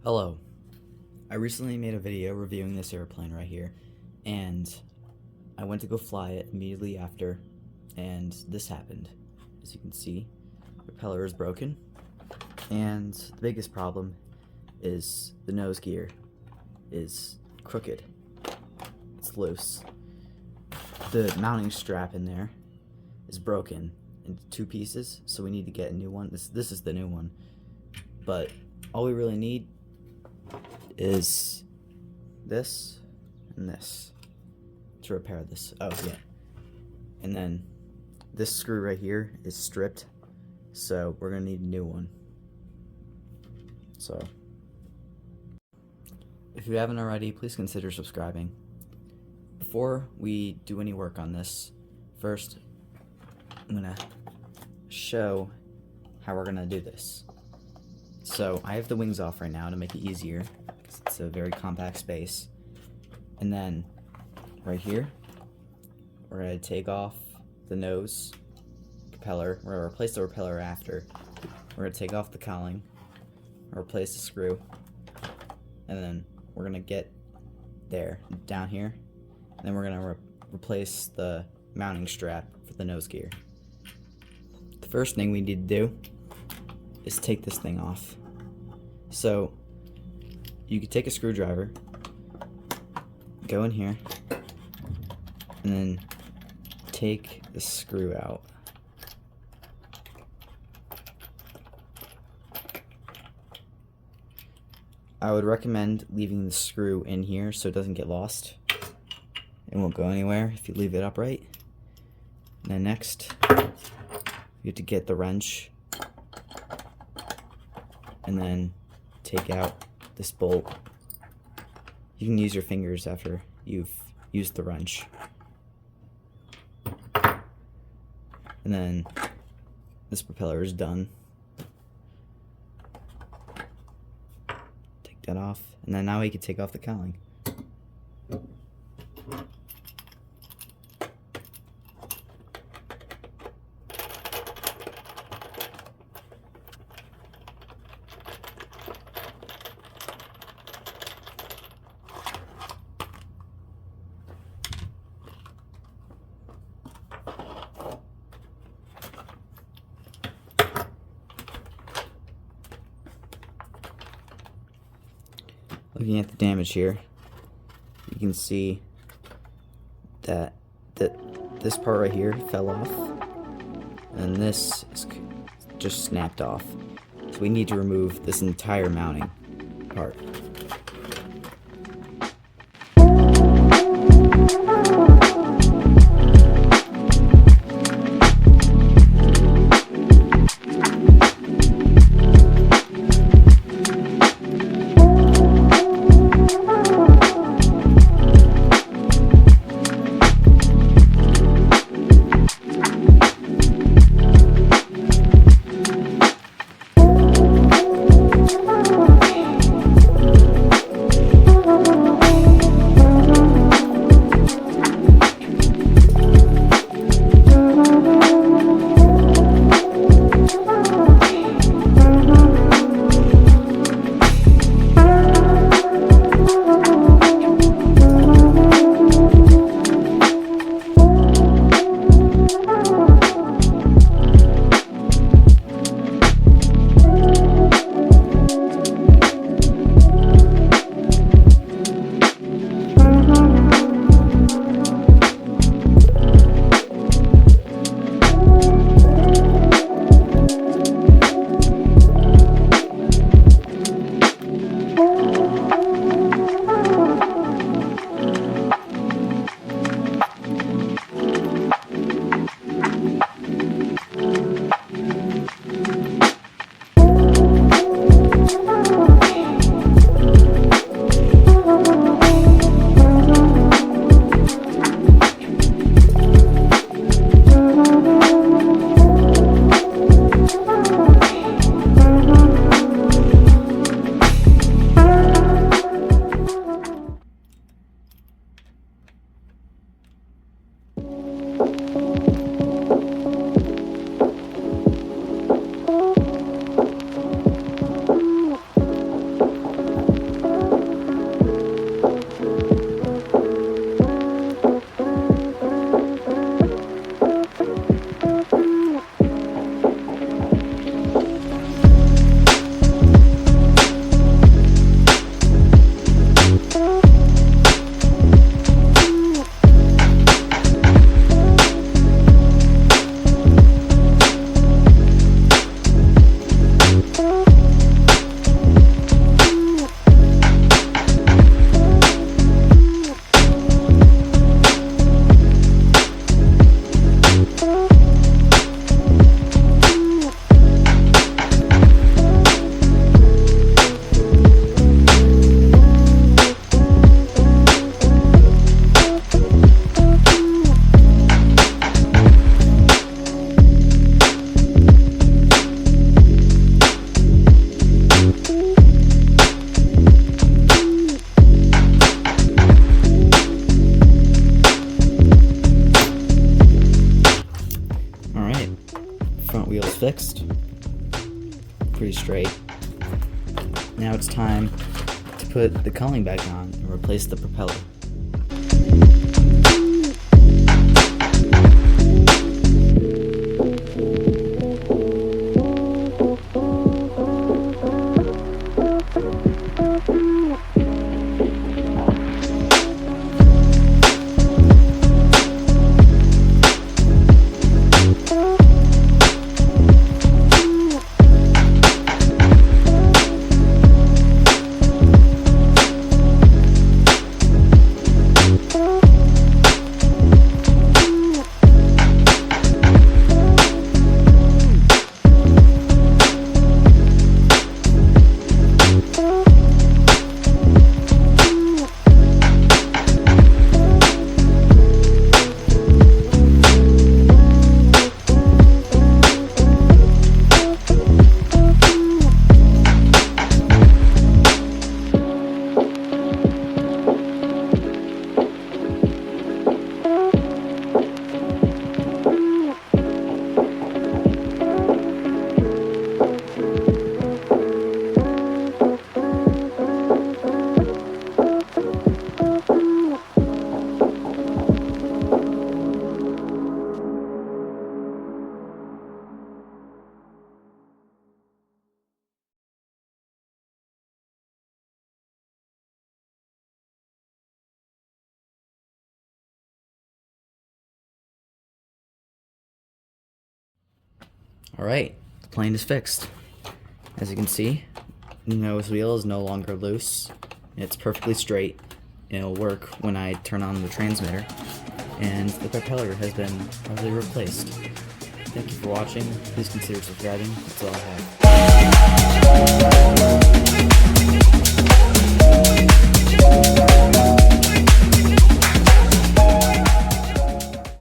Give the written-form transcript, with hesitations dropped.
Hello. I recently made a video reviewing this airplane right here, and I went to go fly it immediately after, and this happened. As you can see, the propeller is broken, and the biggest problem is the nose gear is crooked. It's loose. The mounting strap in there is broken into two pieces, so we need to get a new one. This is the new one, but all we really need is this and this to repair this. Oh yeah, and then this screw right here is stripped, so we're gonna need a new one. So if you haven't already, please consider subscribing. Before we do any work on this, first I'm gonna show how we're gonna do this. So I have the wings off right now to make it easier, because it's a very compact space. And then right here, we're going to take off the nose propeller. We're going to replace the propeller after. We're going to take off the cowling, replace the screw, and then we're going to get there, down here, and then we're going to replace the mounting strap for the nose gear. The first thing we need to do is take this thing off. So you could take a screwdriver, go in here, and then take the screw out. I would recommend leaving the screw in here so it doesn't get lost. It won't go anywhere if you leave it upright. And then next, you have to get the wrench and then take out this bolt. You can use your fingers after you've used the wrench. And then this propeller is done. Take that off, and then now we can take off the cowling. Looking at the damage here, you can see that this part right here fell off, and this is just snapped off. So we need to remove this entire mounting part. fixed. Pretty straight. Now it's time to put the cowling back on and replace the propeller. Alright, the plane is fixed. As you can see, the nose wheel is no longer loose. It's perfectly straight. It'll work when I turn on the transmitter. And the propeller has been largely replaced. Thank you for watching. Please consider subscribing. That's all I have.